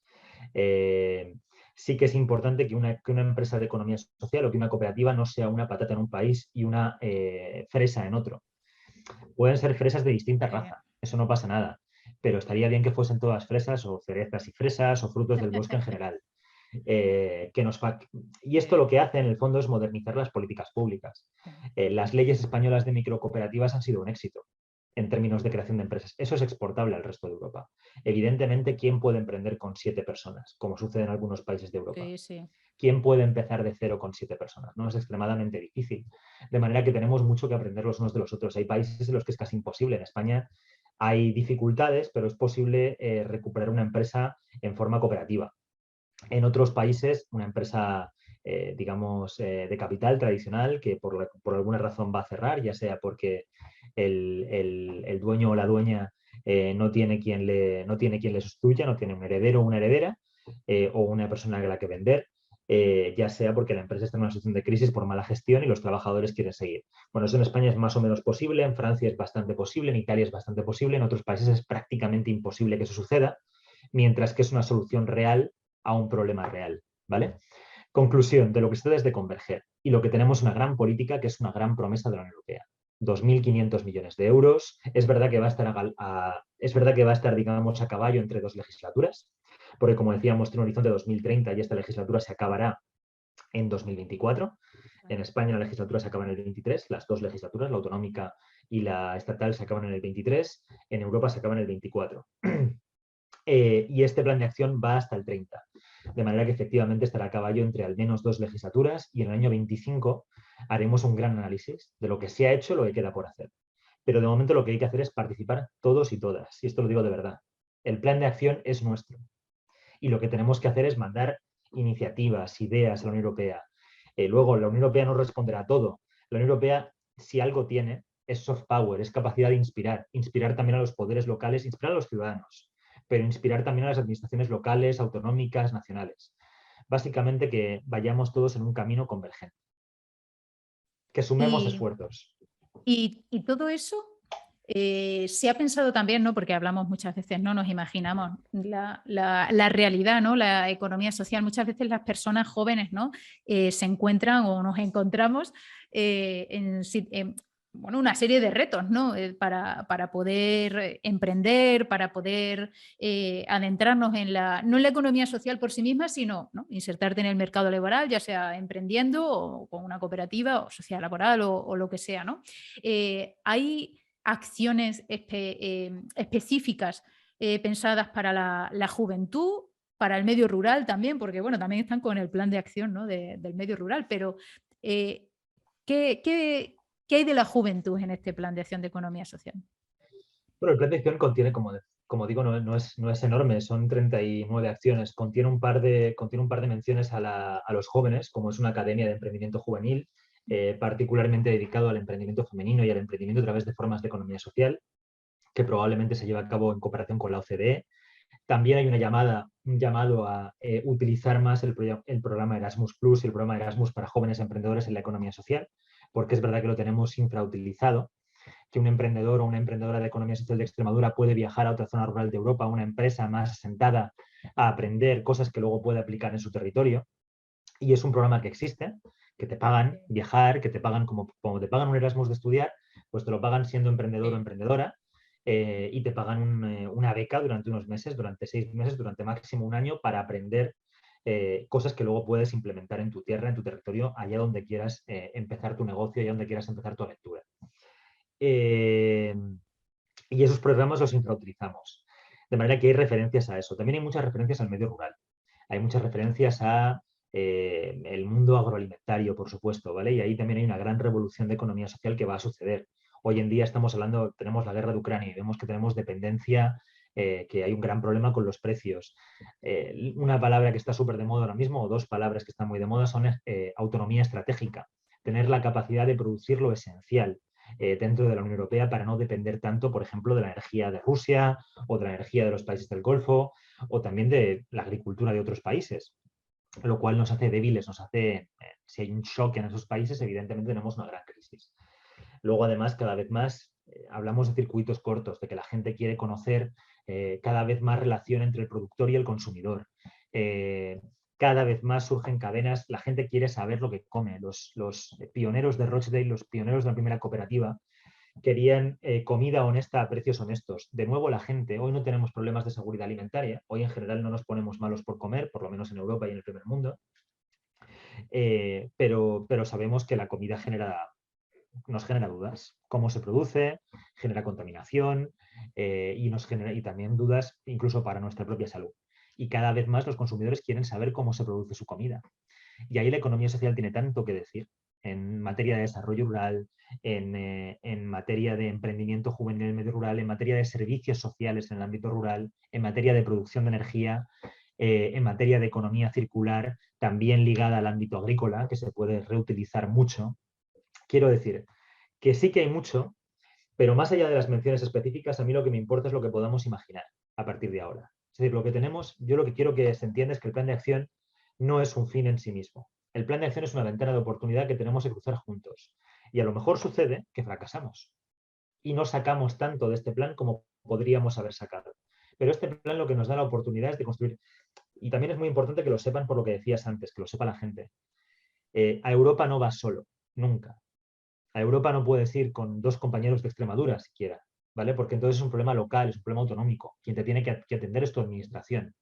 Sí que es importante que una empresa de economía social o que una cooperativa no sea una patata en un país y una fresa en otro. Pueden ser fresas de distinta raza, eso no pasa nada, pero estaría bien que fuesen todas fresas o cerezas y fresas o frutos del bosque en general. Y esto lo que hace en el fondo es modernizar las políticas públicas. Las leyes españolas de microcooperativas han sido un éxito en términos de creación de empresas. Eso es exportable al resto de Europa. Evidentemente, ¿quién puede emprender con 7 personas? Como sucede en algunos países de Europa. Sí, sí. ¿Quién puede empezar de cero con 7 personas? No es extremadamente difícil. De manera que tenemos mucho que aprender los unos de los otros. Hay países en los que es casi imposible. En España hay dificultades, pero es posible recuperar una empresa en forma cooperativa. En otros países, una empresa, digamos, de capital tradicional que por alguna razón va a cerrar, ya sea porque el dueño o la dueña no tiene quien le sustituya, no tiene un heredero o una heredera, o una persona a la que vender, ya sea porque la empresa está en una situación de crisis por mala gestión y los trabajadores quieren seguir. Bueno, eso en España es más o menos posible, en Francia es bastante posible, en Italia es bastante posible, en otros países es prácticamente imposible que eso suceda, mientras que es una solución real a un problema real, ¿vale? Conclusión, de lo que se trata es de converger. Y lo que tenemos es una gran política que es una gran promesa de la Unión Europea. 2.500 millones de euros. Es verdad que va a estar, digamos, a caballo entre 2 legislaturas, porque como decíamos, tiene un horizonte de 2030 y esta legislatura se acabará en 2024. En España la legislatura se acaba en el 23, las 2 legislaturas, la autonómica y la estatal, se acaban en el 23, en Europa se acaban en el 24. Y este plan de acción va hasta el 30. De manera que efectivamente estará a caballo entre al menos 2 legislaturas y en el año 25 haremos un gran análisis de lo que se ha hecho y lo que queda por hacer. Pero de momento lo que hay que hacer es participar todos y todas. Y esto lo digo de verdad. El plan de acción es nuestro. Y lo que tenemos que hacer es mandar iniciativas, ideas a la Unión Europea. Luego, la Unión Europea no responderá a todo. La Unión Europea, si algo tiene, es soft power, es capacidad de inspirar, inspirar también a los poderes locales, inspirar a los ciudadanos, pero inspirar también a las administraciones locales, autonómicas, nacionales. Básicamente que vayamos todos en un camino convergente, que sumemos Y, esfuerzos. y todo eso se ha pensado también, ¿no? Porque hablamos muchas veces, no nos imaginamos la realidad, ¿no? La economía social. Muchas veces las personas jóvenes, ¿no? Se encuentran o nos encontramos en bueno, una serie de retos, ¿no? Para poder emprender, para poder adentrarnos no en la economía social por sí misma, sino, ¿no? Insertarte en el mercado laboral, ya sea emprendiendo o con una cooperativa o social laboral o lo que sea, ¿no? Hay acciones específicas pensadas para la juventud, para el medio rural también, porque bueno, también están con el plan de acción, ¿no? del medio rural, pero eh, ¿qué hay de la juventud en este plan de acción de economía social? Bueno, el plan de acción contiene, como digo, no es enorme, son 39 acciones. Contiene un par de menciones a los jóvenes, como es una academia de emprendimiento juvenil, particularmente dedicado al emprendimiento femenino y al emprendimiento a través de formas de economía social, que probablemente se lleva a cabo en cooperación con la OCDE. También hay un llamado a utilizar más el programa Erasmus Plus y el programa Erasmus para jóvenes emprendedores en la economía social, porque es verdad que lo tenemos infrautilizado, que un emprendedor o una emprendedora de economía social de Extremadura puede viajar a otra zona rural de Europa, a una empresa más asentada, a aprender cosas que luego puede aplicar en su territorio. Y es un programa que existe, que te pagan viajar, que te pagan como te pagan un Erasmus de estudiar, pues te lo pagan siendo emprendedor o emprendedora. Y te pagan una beca durante unos meses, durante 6 meses, durante máximo un año para aprender cosas que luego puedes implementar en tu tierra, en tu territorio, allá donde quieras empezar tu negocio, allá donde quieras empezar tu aventura. Y esos programas los infrautilizamos. De manera que hay referencias a eso. También hay muchas referencias al medio rural. Hay muchas referencias a el mundo agroalimentario, por supuesto, ¿vale? Y ahí también hay una gran revolución de economía social que va a suceder. Hoy en día estamos hablando, tenemos la guerra de Ucrania y vemos que tenemos dependencia, que hay un gran problema con los precios. Una palabra que está súper de moda ahora mismo, o dos palabras que están muy de moda, son autonomía estratégica. Tener la capacidad de producir lo esencial dentro de la Unión Europea para no depender tanto, por ejemplo, de la energía de Rusia o de la energía de los países del Golfo o también de la agricultura de otros países, lo cual nos hace débiles, si hay un shock en esos países, evidentemente tenemos una gran crisis. Luego, además, cada vez más hablamos de circuitos cortos, de que la gente quiere conocer cada vez más relación entre el productor y el consumidor. Cada vez más surgen cadenas, la gente quiere saber lo que come. Los pioneros de Rochdale, los pioneros de la primera cooperativa, querían comida honesta a precios honestos. De nuevo, la gente, hoy no tenemos problemas de seguridad alimentaria, hoy en general no nos ponemos malos por comer, por lo menos en Europa y en el primer mundo, pero sabemos que la comida nos genera dudas. Cómo se produce, genera contaminación y también dudas incluso para nuestra propia salud. Y cada vez más los consumidores quieren saber cómo se produce su comida. Y ahí la economía social tiene tanto que decir en materia de desarrollo rural, en materia de emprendimiento juvenil en el medio rural, en materia de servicios sociales en el ámbito rural, en materia de producción de energía, en materia de economía circular, también ligada al ámbito agrícola, que se puede reutilizar mucho. Quiero decir que sí que hay mucho, pero más allá de las menciones específicas, a mí lo que me importa es lo que podamos imaginar a partir de ahora. Es decir, lo que tenemos, yo lo que quiero que se entienda es que el plan de acción no es un fin en sí mismo. El plan de acción es una ventana de oportunidad que tenemos que cruzar juntos. Y a lo mejor sucede que fracasamos y no sacamos tanto de este plan como podríamos haber sacado. Pero este plan lo que nos da la oportunidad es de construir. Y también es muy importante que lo sepan por lo que decías antes, que lo sepa la gente. A Europa no va solo, nunca. A Europa no puedes ir con 2 compañeros de Extremadura siquiera, ¿vale? Porque entonces es un problema local, es un problema autonómico. Quien te tiene que atender es tu administración.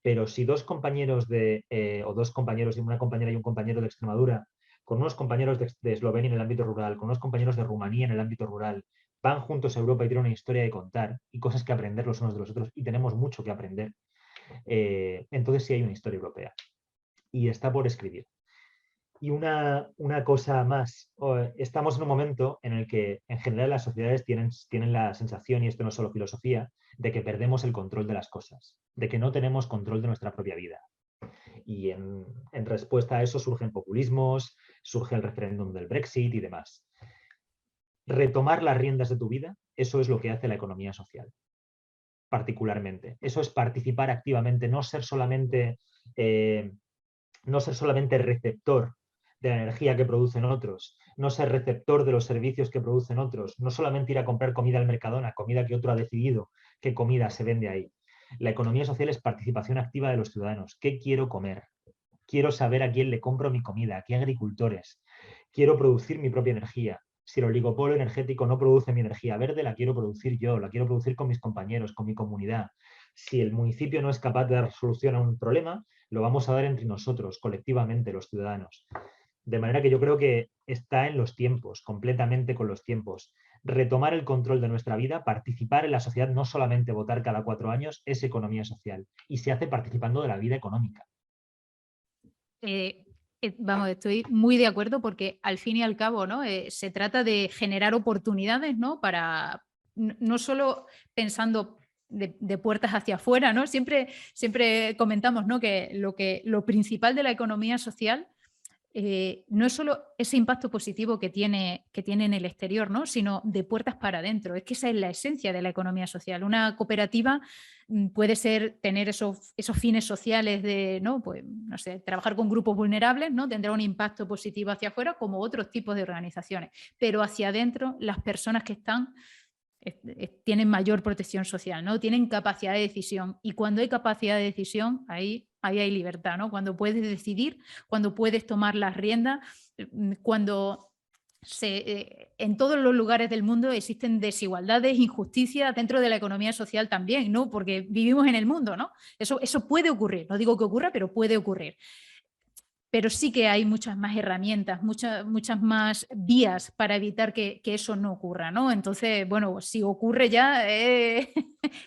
Pero si 2 compañeros o 2 compañeros y una compañera y un compañero de Extremadura, con unos compañeros de Eslovenia en el ámbito rural, con unos compañeros de Rumanía en el ámbito rural, van juntos a Europa y tienen una historia de contar y cosas que aprender los unos de los otros, y tenemos mucho que aprender, entonces sí hay una historia europea. Y está por escribir. Y una cosa más, estamos en un momento en el que en general las sociedades tienen la sensación, y esto no es solo filosofía, de que perdemos el control de las cosas, de que no tenemos control de nuestra propia vida. Y en respuesta a eso surgen populismos, surge el referéndum del Brexit y demás. retomar las riendas de tu vida, eso es lo que hace la economía social, particularmente. Eso es participar activamente, no ser solamente receptor de la energía que producen otros, no ser receptor de los servicios que producen otros, no solamente ir a comprar comida al Mercadona, comida que otro ha decidido qué comida se vende ahí. La economía social es participación activa de los ciudadanos. ¿Qué quiero comer? Quiero saber a quién le compro mi comida, a qué agricultores. Quiero producir mi propia energía. Si el oligopolio energético no produce mi energía verde, la quiero producir yo, la quiero producir con mis compañeros, con mi comunidad. Si el municipio no es capaz de dar solución a un problema, lo vamos a dar entre nosotros, colectivamente, los ciudadanos. De manera que yo creo que está en los tiempos, completamente con los tiempos. Retomar el control de nuestra vida, participar en la sociedad, no solamente votar cada 4 años, es economía social. Y se hace participando de la vida económica. Vamos, estoy muy de acuerdo porque al fin y al cabo, ¿no? Se trata de generar oportunidades, ¿no? Para no solo pensando de puertas hacia afuera, ¿no? Siempre comentamos, ¿no? Que lo principal de la economía social no es solo ese impacto positivo que tiene en el exterior, ¿no? Sino de puertas para adentro. Es que esa es la esencia de la economía social. Una cooperativa puede tener esos fines sociales de, ¿no? Pues, no sé, trabajar con grupos vulnerables, ¿no? Tendrá un impacto positivo hacia afuera como otros tipos de organizaciones. Pero hacia adentro, las personas que están tienen mayor protección social, ¿no? Tienen capacidad de decisión. Y cuando hay capacidad de decisión, ahí hay libertad, ¿no? Cuando puedes decidir, cuando puedes tomar las riendas, cuando en todos los lugares del mundo existen desigualdades, injusticias dentro de la economía social también, ¿no? Porque vivimos en el mundo, ¿no? Eso puede ocurrir, no digo que ocurra, pero puede ocurrir. Pero sí que hay muchas más herramientas, muchas más vías para evitar que eso no ocurra, ¿no? Entonces, bueno, si ocurre ya es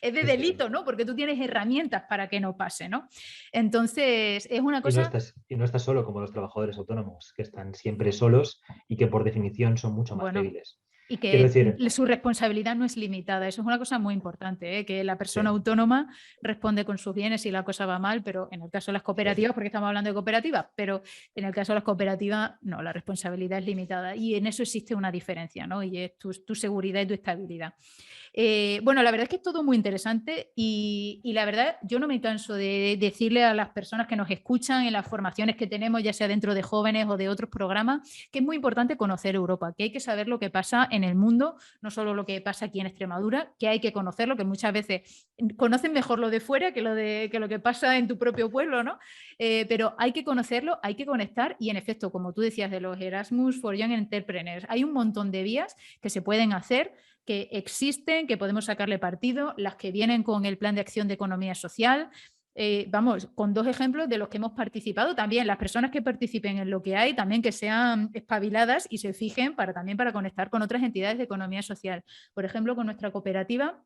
de delito, ¿no? Porque tú tienes herramientas para que no pase, ¿no? Entonces, es una cosa... Y no estás solo como los trabajadores autónomos, que están siempre solos y que por definición son mucho más débiles. Y Quiero que decir, su responsabilidad no es limitada. Eso es una cosa muy importante, ¿eh? Que la persona sí, autónoma responde con sus bienes si la cosa va mal, pero en el caso de las cooperativas, porque estamos hablando de cooperativas, pero en el caso de las cooperativas, no, la responsabilidad es limitada y en eso existe una diferencia, ¿no? Y es tu seguridad y tu estabilidad. Bueno, la verdad es que es todo muy interesante y la verdad yo no me canso de decirle a las personas que nos escuchan en las formaciones que tenemos, ya sea dentro de jóvenes o de otros programas, que es muy importante conocer Europa, que hay que saber lo que pasa en el mundo, no solo lo que pasa aquí en Extremadura, que hay que conocerlo, que muchas veces conocen mejor lo de fuera que lo que pasa en tu propio pueblo, ¿no? Pero hay que conocerlo, hay que conectar y en efecto, como tú decías de los Erasmus for Young Entrepreneurs, hay un montón de vías que se pueden hacer, que existen, que podemos sacarle partido, las que vienen con el Plan de Acción de Economía Social. Vamos, con 2 ejemplos de los que hemos participado, también las personas que participen en lo que hay, también que sean espabiladas y se fijen también para conectar con otras entidades de economía social. Por ejemplo, con nuestra cooperativa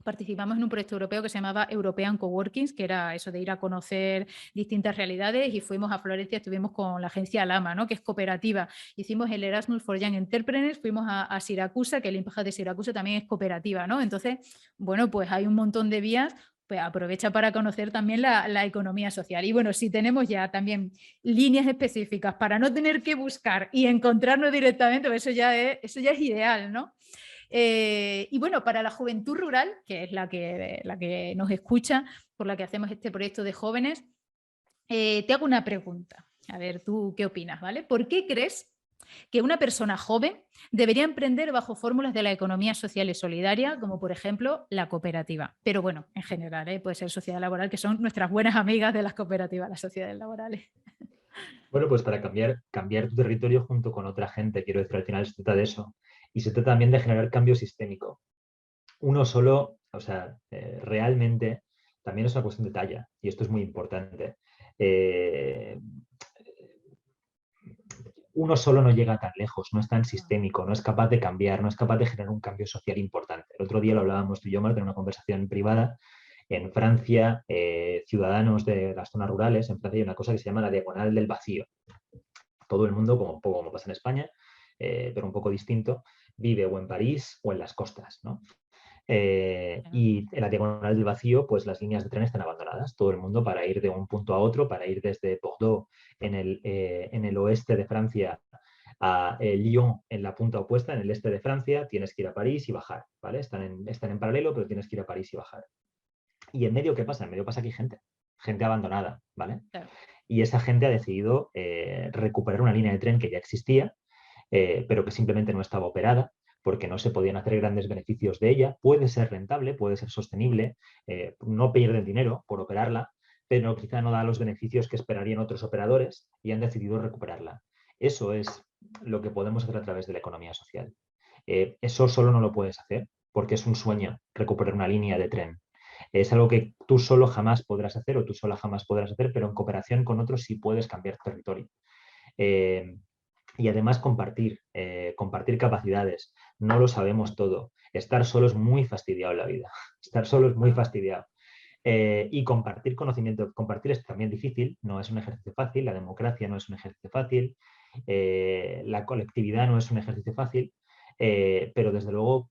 participamos en un proyecto europeo que se llamaba European Coworkings, que era eso de ir a conocer distintas realidades, y fuimos a Florencia, estuvimos con la agencia Lama, ¿no? Que es cooperativa. Hicimos el Erasmus for Young Entrepreneurs, fuimos a Siracusa, que el Impagad de Siracusa también es cooperativa, ¿no? Entonces, bueno, pues hay un montón de vías, pues aprovecha para conocer también la economía social. Y bueno, si tenemos ya también líneas específicas para no tener que buscar y encontrarnos directamente, pues eso ya es ideal, ¿no? Y bueno, para la juventud rural, que es la que nos escucha, por la que hacemos este proyecto de jóvenes, te hago una pregunta. A ver, ¿tú qué opinas? ¿Vale? ¿Por qué crees que una persona joven debería emprender bajo fórmulas de la economía social y solidaria, como por ejemplo la cooperativa? Pero bueno, en general, puede ser sociedad laboral, que son nuestras buenas amigas de las cooperativas, las sociedades laborales. bueno, pues para cambiar tu territorio junto con otra gente, quiero decir, al final se trata de eso. Y se trata también de generar cambio sistémico. Uno solo, o sea, realmente también es una cuestión de talla, y esto es muy importante. Uno solo no llega tan lejos, no es tan sistémico, no es capaz de cambiar, no es capaz de generar un cambio social importante. El otro día lo hablábamos tú y yo, Marta, en una conversación privada. En Francia, ciudadanos de las zonas rurales, en Francia hay una cosa que se llama la diagonal del vacío. Todo el mundo, como pasa en España, pero un poco distinto, vive o en París o en las costas, ¿no? Y en la diagonal del vacío, pues las líneas de tren están abandonadas. Todo el mundo para ir de un punto a otro, para ir desde Bordeaux en el oeste de Francia a Lyon en la punta opuesta, en el este de Francia, tienes que ir a París y bajar, ¿vale? Están en paralelo, pero tienes que ir a París y bajar. ¿Y en medio qué pasa? En medio pasa que hay gente abandonada, ¿vale? Claro. Y esa gente ha decidido recuperar una línea de tren que ya existía, pero que simplemente no estaba operada, porque no se podían hacer grandes beneficios de ella. Puede ser rentable, puede ser sostenible, no pierden dinero por operarla, pero quizá no da los beneficios que esperarían otros operadores y han decidido recuperarla. Eso es lo que podemos hacer a través de la economía social. Eso solo no lo puedes hacer porque es un sueño recuperar una línea de tren. Es algo que tú solo jamás podrás hacer o tú sola jamás podrás hacer, pero en cooperación con otros sí puedes cambiar territorio. Y además compartir capacidades. No lo sabemos todo. Estar solo es muy fastidiado en la vida. Estar solo es muy fastidiado. Y compartir conocimiento, compartir es también difícil, no es un ejercicio fácil, la democracia no es un ejercicio fácil, la colectividad no es un ejercicio fácil, pero desde luego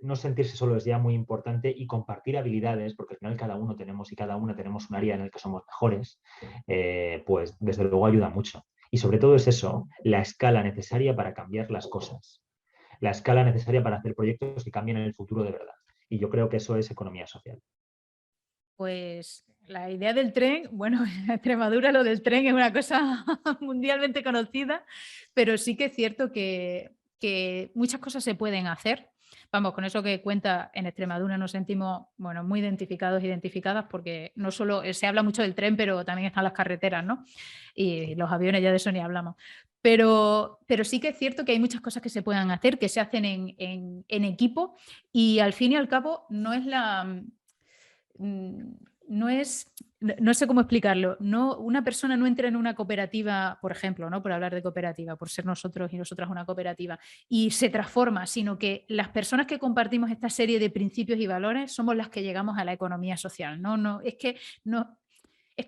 no sentirse solo es ya muy importante y compartir habilidades, porque al final cada uno tenemos y cada una tenemos un área en el que somos mejores, pues desde luego ayuda mucho. Y sobre todo es eso, la escala necesaria para cambiar las cosas, la escala necesaria para hacer proyectos que cambien en el futuro de verdad. Y yo creo que eso es economía social. Pues la idea del tren, bueno, en Extremadura lo del tren es una cosa mundialmente conocida, pero sí que es cierto que muchas cosas se pueden hacer. Vamos, con eso que cuenta, en Extremadura nos sentimos, bueno, muy identificados, identificadas, porque no solo se habla mucho del tren, pero también están las carreteras, ¿no? Y los aviones, ya de eso ni hablamos. Pero sí que es cierto que hay muchas cosas que se puedan hacer, que se hacen en equipo, y al fin y al cabo no es no es, no sé cómo explicarlo, no, una persona no entra en una cooperativa, por ejemplo, ¿no? Por hablar de cooperativa, por ser nosotros y nosotras una cooperativa, y se transforma, sino que las personas que compartimos esta serie de principios y valores somos las que llegamos a la economía social. No, es que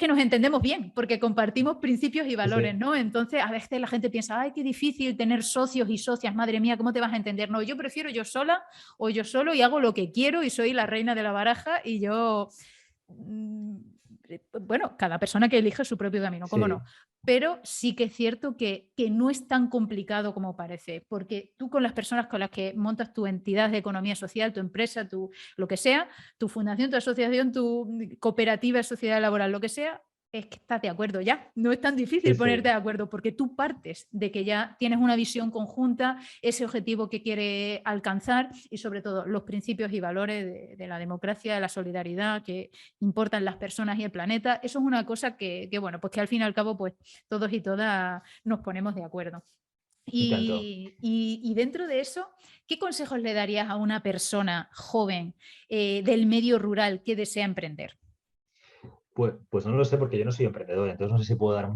nos entendemos bien, porque compartimos principios y Sí, valores, sí. ¿no? Entonces, a veces la gente piensa, ay, qué difícil tener socios y socias, madre mía, ¿cómo te vas a entender? No, yo prefiero yo sola o yo solo y hago lo que quiero y soy la reina de la baraja y yo, bueno, cada persona que elige su propio camino, cómo no. Sí. Pero sí que es cierto que no es tan complicado como parece, porque tú con las personas con las que montas tu entidad de economía social, tu empresa, tu, lo que sea, tu fundación, tu asociación, tu cooperativa, sociedad laboral, lo que sea, es que estás de acuerdo ya. No es tan Sí, difícil ponerte sí. de acuerdo porque tú partes de que ya tienes una visión conjunta, ese objetivo que quiere alcanzar y sobre todo los principios y valores de la democracia, de la solidaridad que importan las personas y el planeta. Eso es una cosa bueno, pues que al fin y al cabo pues todos y todas nos ponemos de acuerdo. Y tanto. Y dentro de eso, ¿qué consejos le darías a una persona joven del medio rural que desea emprender? Pues no lo sé porque yo no soy emprendedor, entonces no sé si puedo dar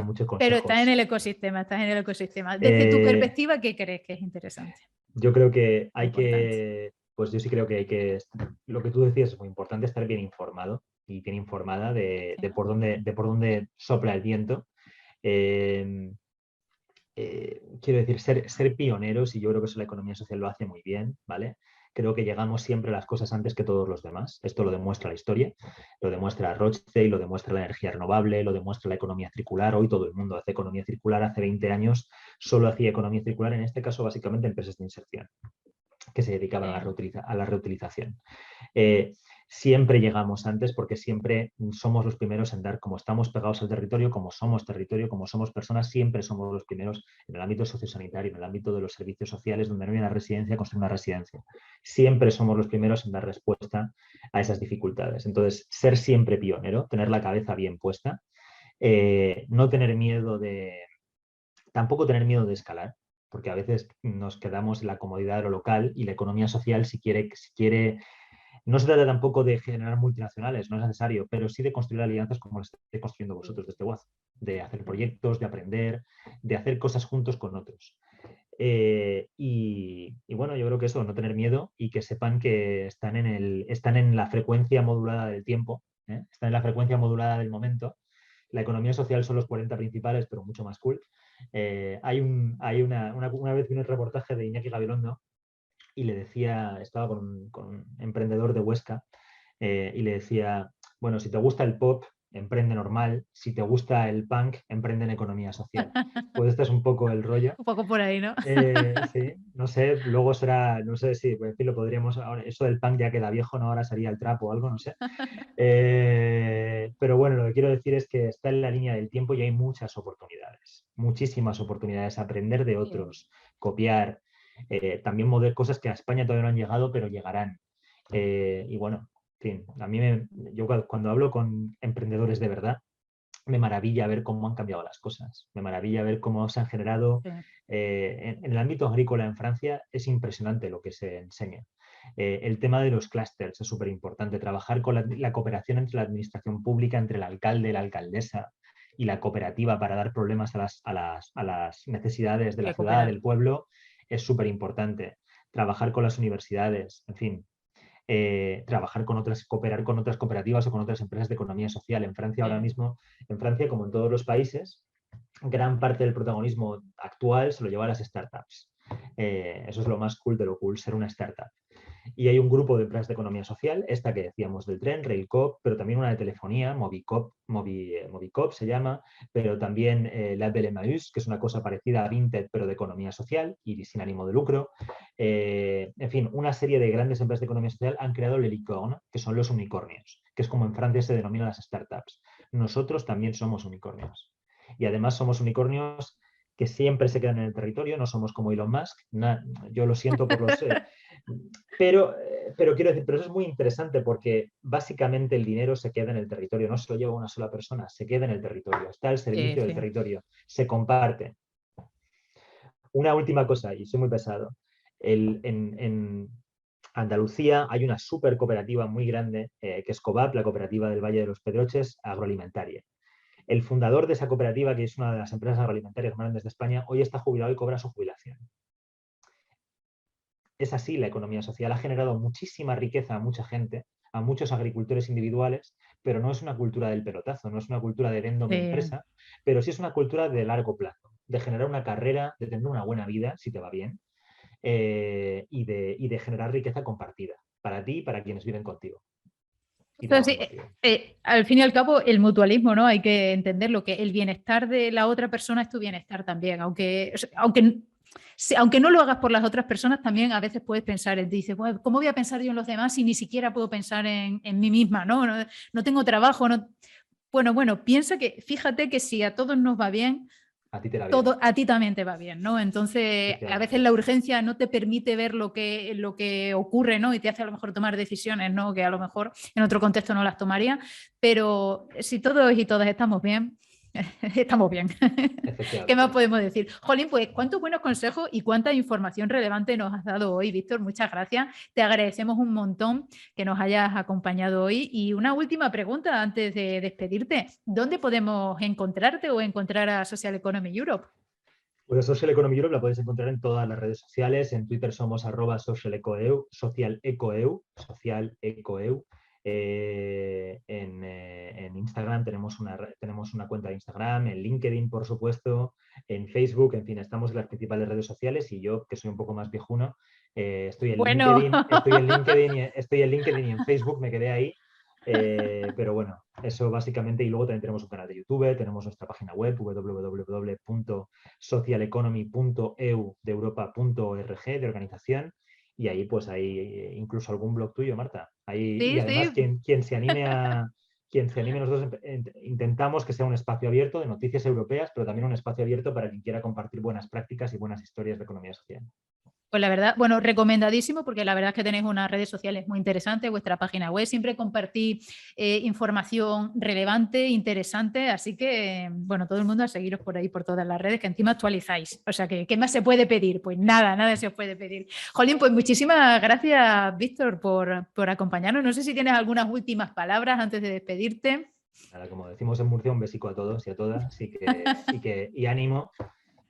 muchos Pero estás en consejos. el ecosistema, estás en el ecosistema. Desde tu Eh, perspectiva, ¿qué crees que es interesante? yo creo que Importante. pues yo sí creo que lo que tú decías es muy importante, estar bien informado y bien informada Sí. de por dónde sopla el viento. Eh, quiero decir, ser pioneros, y yo creo que eso la economía social lo hace muy bien, ¿vale? Creo que llegamos siempre a las cosas antes que todos los demás. Esto lo demuestra la historia, lo demuestra Rothschild, lo demuestra la energía renovable, lo demuestra la economía circular. Hoy todo el mundo hace economía circular. Hace 20 años solo hacía economía circular, en este caso básicamente empresas de inserción que se dedicaban a Sí. la reutilización. Eh, siempre llegamos antes porque siempre somos los primeros en dar, como estamos pegados al territorio, como somos personas, siempre somos los primeros en el ámbito sociosanitario, en el ámbito de los servicios sociales, donde no hay una residencia, construir una residencia. Siempre somos los primeros en dar respuesta a esas dificultades. Entonces, ser siempre pionero, tener la cabeza bien puesta, no tener miedo tampoco tener miedo de escalar, porque a veces nos quedamos en la comodidad de lo local y la economía social, si quiere, no se trata tampoco de generar multinacionales, no es necesario, pero sí de construir alianzas como las estáis construyendo vosotros desde WAZ, de hacer proyectos, de aprender, de hacer cosas juntos con otros. Y bueno, yo creo que eso, no tener miedo y que sepan que están en la frecuencia modulada del tiempo, ¿eh? Están en la frecuencia modulada del momento. La economía social son los 40 principales, pero mucho más cool. Una vez vi un reportaje de Iñaki Gabilondo y le decía, estaba con un emprendedor de Huesca y le decía, bueno, si te gusta el pop, emprende normal. Si te gusta el punk, emprende en economía social. Pues este es un poco el rollo. Un poco por ahí, ¿no? Sí, no sé, luego será, no sé si, en fin, lo podríamos, ahora, eso del punk ya queda viejo, ¿no? Ahora sería el trap o algo, no sé. Pero bueno, lo que quiero decir es que está en la línea del tiempo y hay muchas oportunidades, muchísimas oportunidades, aprender de otros, copiar, también mover cosas que a España todavía no han llegado, pero llegarán. Y bueno, en fin, yo cuando hablo con emprendedores de verdad, me maravilla ver cómo han cambiado las cosas, me maravilla ver cómo se han generado. Sí. En el ámbito agrícola en Francia es impresionante lo que se enseña. El tema de los clústeres es súper importante, trabajar con la cooperación entre la administración pública, entre el alcalde, la alcaldesa y la cooperativa para dar problemas a las necesidades de la Que ciudad, cooperar. del pueblo, es súper importante. Trabajar con las universidades, en fin, trabajar con otras, cooperar con otras cooperativas o con otras empresas de economía social. En Francia ahora Sí. mismo, en Francia como en todos los países, gran parte del protagonismo actual se lo lleva a las startups. Eso es lo más cool de lo cool, ser una startup. Y hay un grupo de empresas de economía social, esta que decíamos del tren, Railcoop, pero también una de telefonía, Movicop se llama, pero también la Belle Emmaüs, que es una cosa parecida a Vinted, pero de economía social y sin ánimo de lucro. En fin, una serie de grandes empresas de economía social han creado el licorne, que son los unicornios, que es como en Francia se denominan las startups. Nosotros también somos unicornios. Y además somos unicornios que siempre se quedan en el territorio, no somos como Elon Musk. Yo lo siento por los... pero quiero decir, pero eso es muy interesante porque básicamente el dinero se queda en el territorio, no se lo lleva una sola persona, se queda en el territorio, está al Sí, servicio del sí. territorio, se comparte. Una última cosa, y soy muy pesado. En Andalucía hay una super cooperativa muy grande, que es COVAP, la cooperativa del Valle de los Pedroches, agroalimentaria. El fundador de esa cooperativa, que es una de las empresas agroalimentarias más grandes de España, hoy está jubilado y cobra su jubilación. Es así la economía social. Ha generado muchísima riqueza a mucha gente, a muchos agricultores individuales, pero no es una cultura del pelotazo, no es una cultura de vendo mi Sí. empresa, pero sí es una cultura de largo plazo, de generar una carrera, de tener una buena vida, si te va bien, y de generar riqueza compartida, para ti y para quienes viven contigo y Pero sí, trabajan contigo. al fin y al cabo, el mutualismo, ¿no? Hay que entenderlo, que el bienestar de la otra persona es tu bienestar también, aunque, o sea, aunque no lo hagas por las otras personas, también a veces puedes pensar en ti, dices, bueno, ¿cómo voy a pensar yo en los demás si ni siquiera puedo pensar en mí misma, ¿no? No, no tengo trabajo, no. Bueno, piensa que, fíjate que si a todos nos va bien, A ti te la bien, todo a ti también te va bien, ¿no? Entonces, a veces efectivamente. la urgencia no te permite ver lo que ocurre, ¿no? Y te hace a lo mejor tomar decisiones, ¿no? Que a lo mejor en otro contexto no las tomaría, pero si todos y todas estamos bien, estamos bien. ¿Qué más Efectivamente. podemos decir? Jolín, pues cuántos buenos consejos y cuánta información relevante nos has dado hoy, Víctor. Muchas gracias. Te agradecemos un montón que nos hayas acompañado hoy. Y una última pregunta antes de despedirte. ¿Dónde podemos encontrarte o encontrar a Social Economy Europe? Pues Social Economy Europe la podéis encontrar en todas las redes sociales. En Twitter somos @socialecoeu, socialecoeu. En Instagram tenemos una cuenta de Instagram, en LinkedIn, por supuesto, en Facebook, en fin, estamos en las principales redes sociales y yo, que soy un poco más viejuno, estoy en Bueno, LinkedIn, estoy en LinkedIn y en Facebook, me quedé ahí. Pero bueno, eso básicamente, y luego también tenemos un canal de YouTube, tenemos nuestra página web www.socialeconomy.eu de europa.org de organización, y ahí pues hay incluso algún blog tuyo, Marta. Ahí, y sí, además sí. quien se anime, nosotros intentamos que sea un espacio abierto de noticias europeas, pero también un espacio abierto para quien quiera compartir buenas prácticas y buenas historias de economía social. Pues la verdad, bueno, recomendadísimo porque la verdad es que tenéis unas redes sociales muy interesantes, vuestra página web, siempre compartí información relevante, interesante, así que, bueno, todo el mundo a seguiros por ahí, por todas las redes, que encima actualizáis. O sea, que ¿qué más se puede pedir? Pues nada, nada se os puede pedir. Jolín, pues muchísimas gracias, Víctor, por acompañarnos. No sé si tienes algunas últimas palabras antes de despedirte. Nada, como decimos en Murcia, un besico a todos y a todas, y ánimo,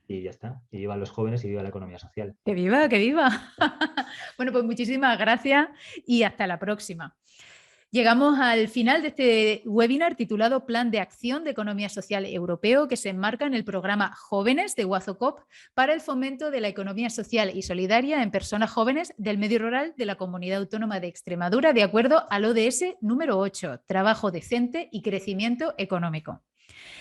y ya está. Y viva los jóvenes y viva la economía social. Que viva, que viva. Bueno, pues muchísimas gracias y hasta la próxima. Llegamos al final de este webinar titulado Plan de Acción de Economía Social Europeo, que se enmarca en el programa Jóvenes de WAZOCOP para el fomento de la economía social y solidaria en personas jóvenes del medio rural de la Comunidad Autónoma de Extremadura, de acuerdo al ODS número 8, Trabajo decente y crecimiento económico.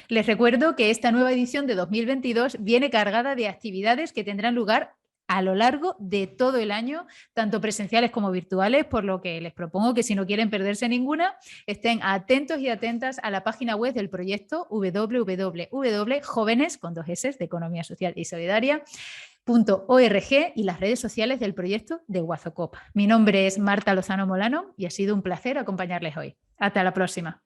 Les recuerdo que esta nueva edición de 2022 viene cargada de actividades que tendrán lugar a lo largo de todo el año, tanto presenciales como virtuales, por lo que les propongo que si no quieren perderse ninguna, estén atentos y atentas a la página web del proyecto www.jóvenes con 2 S de Economía Social y Solidaria .org y las redes sociales del proyecto de WAZOCOP. Mi nombre es Marta Lozano Molano y ha sido un placer acompañarles hoy. Hasta la próxima.